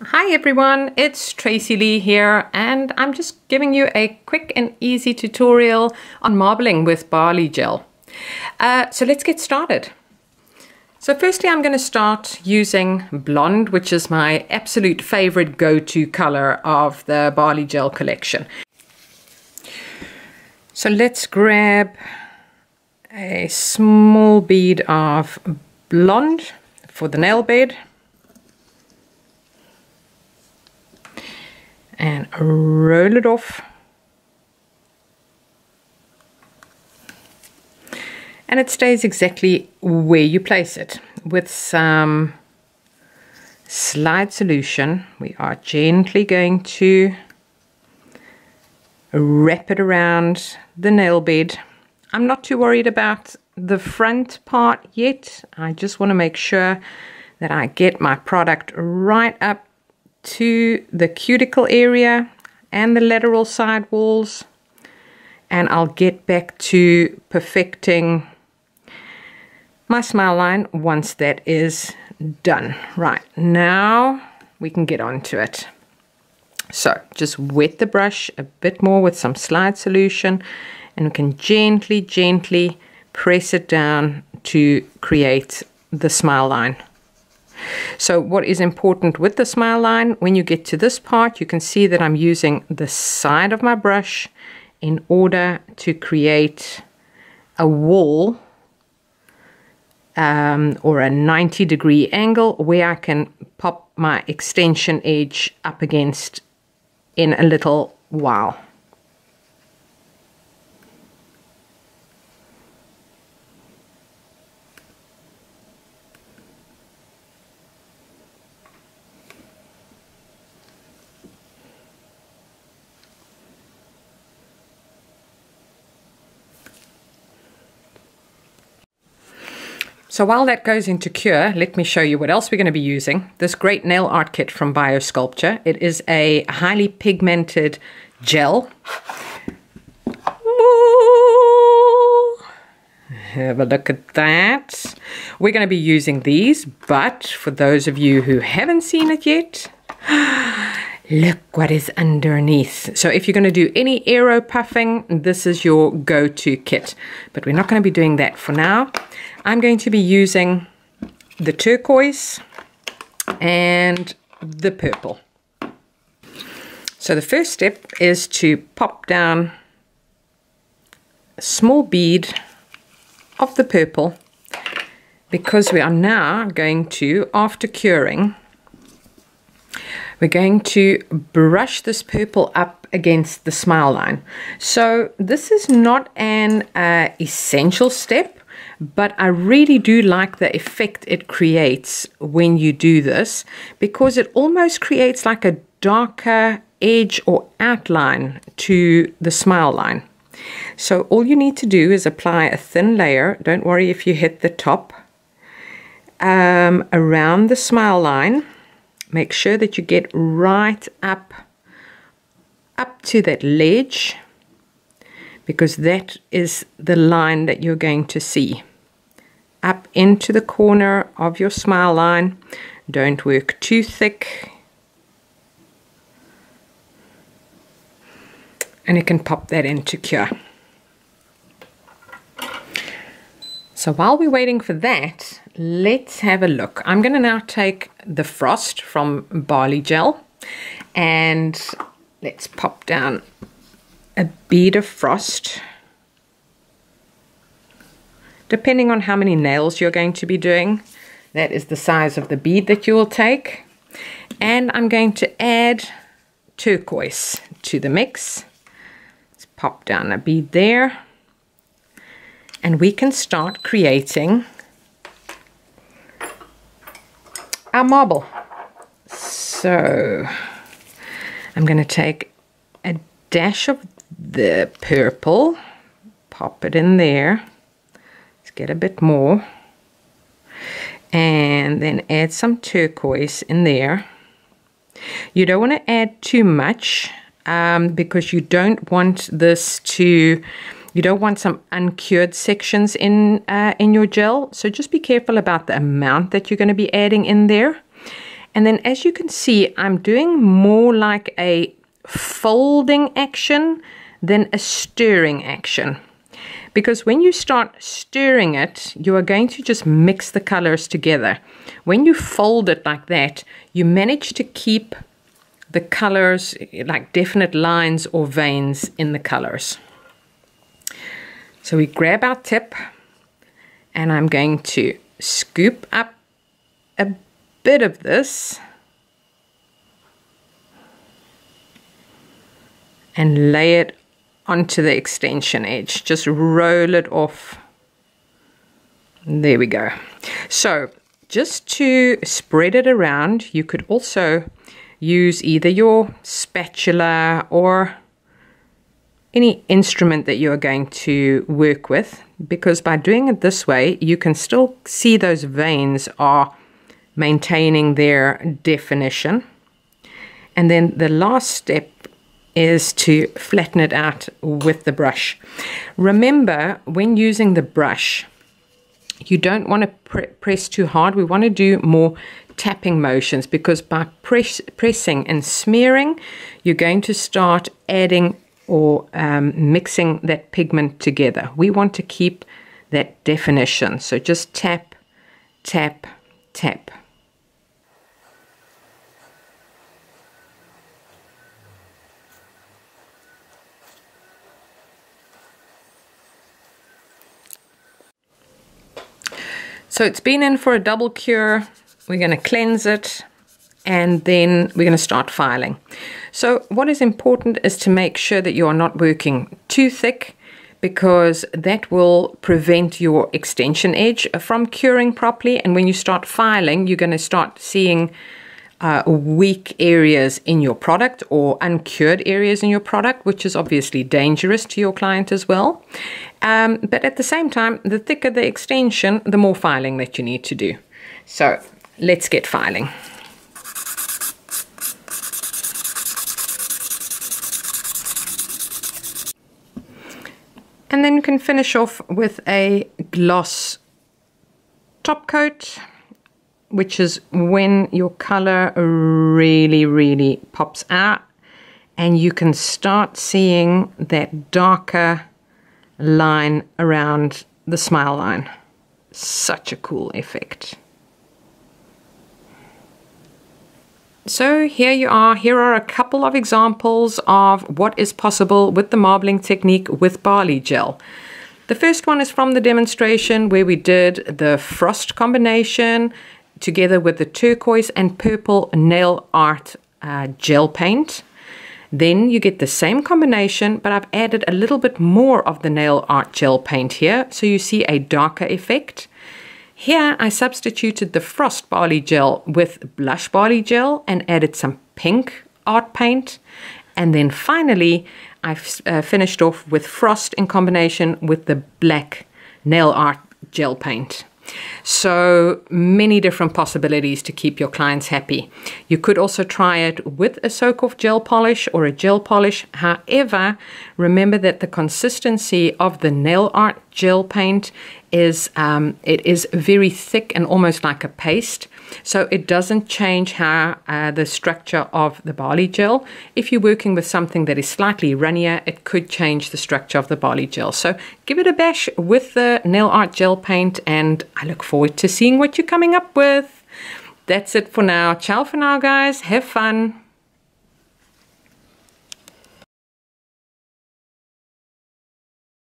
Hi everyone, it's Tracy Lee here, and I'm just giving you a quick and easy tutorial on marbling with Bi-Olygel. So let's get started. So firstly, I'm going to start using blonde, which is my absolute favorite go-to color of the Bi-Olygel collection. So let's grab a small bead of blonde for the nail bed. And roll it off. And it stays exactly where you place it. With some slide solution, we are gently going to wrap it around the nail bed. I'm not too worried about the front part yet. I just want to make sure that I get my product right up to the cuticle area and the lateral side walls, and I'll get back to perfecting my smile line once that is done. Right, now we can get on to it. So just wet the brush a bit more with some slide solution, and we can gently press it down to create the smile line. So what is important with the smile line, when you get to this part, you can see that I'm using the side of my brush in order to create a wall or a 90-degree angle where I can pop my extension edge up against in a little while. So while that goes into cure, let me show you what else we're going to be using. This great nail art kit from BioSculpture. It is a highly pigmented gel. Ooh, have a look at that. We're going to be using these, but for those of you who haven't seen it yet, look what is underneath. So if you're going to do any aero puffing, this is your go-to kit. But we're not going to be doing that for now. I'm going to be using the turquoise and the purple. So the first step is to pop down a small bead of the purple, because we are now going to, after curing, we're going to brush this purple up against the smile line. So this is not an essential step, but I really do like the effect it creates when you do this, because it almost creates like a darker edge or outline to the smile line. So all you need to do is apply a thin layer. Don't worry if you hit the top, around the smile line. Make sure that you get right up to that ledge, because that is the line that you're going to see. Up into the corner of your smile line. Don't work too thick. And you can pop that into cure. So while we're waiting for that, let's have a look. I'm going to now take the frost from Bi-Olygel, and let's pop down a bead of frost. Depending on how many nails you're going to be doing, that is the size of the bead that you will take. And I'm going to add turquoise to the mix. Let's pop down a bead there. And we can start creating our marble. So I'm going to take a dash of the purple, pop it in there. Get a bit more, and then add some turquoise in there. You don't want to add too much, because you don't want this to, you don't want some uncured sections in your gel. So just be careful about the amount that you're going to be adding in there. And then as you can see, I'm doing more like a folding action than a stirring action. Because when you start stirring it, you are going to just mix the colors together. When you fold it like that, you manage to keep the colors, like definite lines or veins in the colors. So we grab our tip, and I'm going to scoop up a bit of this and lay it onto the extension edge. Just roll it off. There we go. So just to spread it around, you could also use either your spatula or any instrument that you are going to work with, because by doing it this way, you can still see those veins are maintaining their definition. And then the last step is to flatten it out with the brush. Remember, when using the brush, you don't want to press too hard. We want to do more tapping motions, because by pressing and smearing, you're going to start adding or mixing that pigment together. We want to keep that definition. So just tap, tap, tap. So it's been in for a double cure. We're going to cleanse it, and then we're going to start filing. So what is important is to make sure that you are not working too thick, because that will prevent your extension edge from curing properly. And when you start filing, you're going to start seeing weak areas in your product or uncured areas in your product, which is obviously dangerous to your client as well. But at the same time, the thicker the extension, the more filing that you need to do. So let's get filing. And then you can finish off with a gloss top coat, which is when your color really pops out and you can start seeing that darker line around the smile line. Such a cool effect. So here you are. Here are a couple of examples of what is possible with the marbling technique with Bi-Olygel. The first one is from the demonstration where we did the frost combination together with the turquoise and purple nail art gel paint. Then you get the same combination, but I've added a little bit more of the nail art gel paint here, so you see a darker effect. Here I substituted the frost Bi-Olygel with blush Bi-Olygel and added some pink art paint. And then finally I've finished off with frost in combination with the black nail art gel paint. So many different possibilities to keep your clients happy. You could also try it with a soak-off gel polish or a gel polish. However, remember that the consistency of the nail art gel paint is it is very thick and almost like a paste. So it doesn't change how the structure of the Bi-Olygel. If you're working with something that is slightly runnier, it could change the structure of the Bi-Olygel. So give it a bash with the nail art gel paint, and I look forward to seeing what you're coming up with. That's it for now. Ciao for now, guys. Have fun.